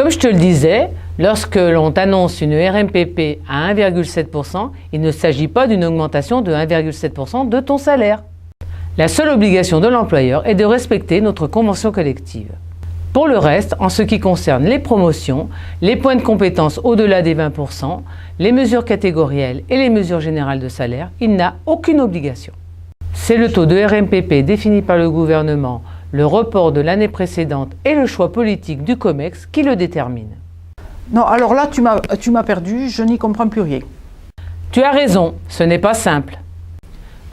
Comme je te le disais, lorsque l'on t'annonce une RMPP à 1,7%, il ne s'agit pas d'une augmentation de 1,7% de ton salaire. La seule obligation de l'employeur est de respecter notre convention collective. Pour le reste, en ce qui concerne les promotions, les points de compétence au-delà des 20%, les mesures catégorielles et les mesures générales de salaire, il n'a aucune obligation. C'est le taux de RMPP défini par le gouvernement, le report de l'année précédente et le choix politique du COMEX qui le déterminent. Non, alors là, tu m'as perdu, je n'y comprends plus rien. Tu as raison, ce n'est pas simple.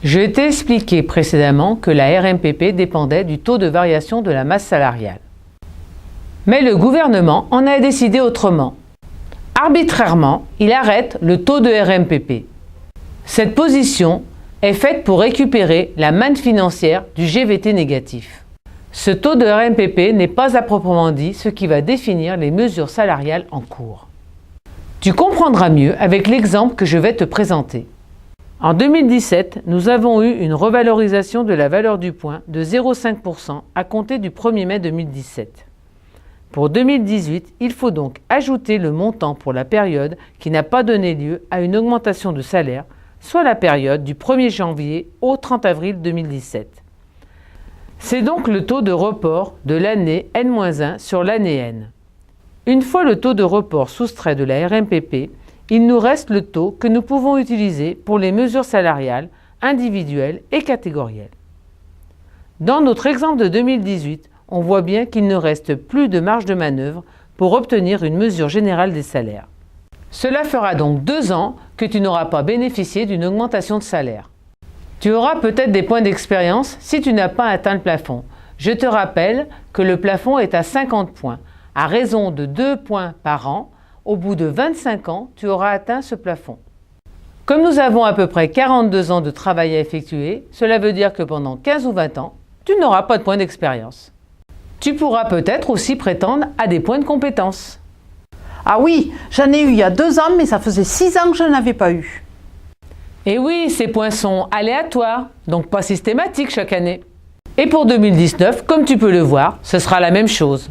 Je t'ai expliqué précédemment que la RMPP dépendait du taux de variation de la masse salariale. Mais le gouvernement en a décidé autrement. Arbitrairement, il arrête le taux de RMPP. Cette position est faite pour récupérer la manne financière du GVT négatif. Ce taux de RMPP n'est pas à proprement dit ce qui va définir les mesures salariales en cours. Tu comprendras mieux avec l'exemple que je vais te présenter. En 2017, nous avons eu une revalorisation de la valeur du point de 0,5% à compter du 1er mai 2017. Pour 2018, il faut donc ajouter le montant pour la période qui n'a pas donné lieu à une augmentation de salaire, soit la période du 1er janvier au 30 avril 2017. C'est donc le taux de report de l'année N-1 sur l'année N. Une fois le taux de report soustrait de la RMPP, il nous reste le taux que nous pouvons utiliser pour les mesures salariales, individuelles et catégorielles. Dans notre exemple de 2018, on voit bien qu'il ne reste plus de marge de manœuvre pour obtenir une mesure générale des salaires. Cela fera donc 2 ans que tu n'auras pas bénéficié d'une augmentation de salaire. Tu auras peut-être des points d'expérience si tu n'as pas atteint le plafond. Je te rappelle que le plafond est à 50 points. À raison de 2 points par an, au bout de 25 ans, tu auras atteint ce plafond. Comme nous avons à peu près 42 ans de travail à effectuer, cela veut dire que pendant 15 ou 20 ans, tu n'auras pas de points d'expérience. Tu pourras peut-être aussi prétendre à des points de compétence. Ah oui, j'en ai eu il y a 2 ans, mais ça faisait 6 ans que je n'en avais pas eu. Et oui, ces points sont aléatoires, donc pas systématiques chaque année. Et pour 2019, comme tu peux le voir, ce sera la même chose.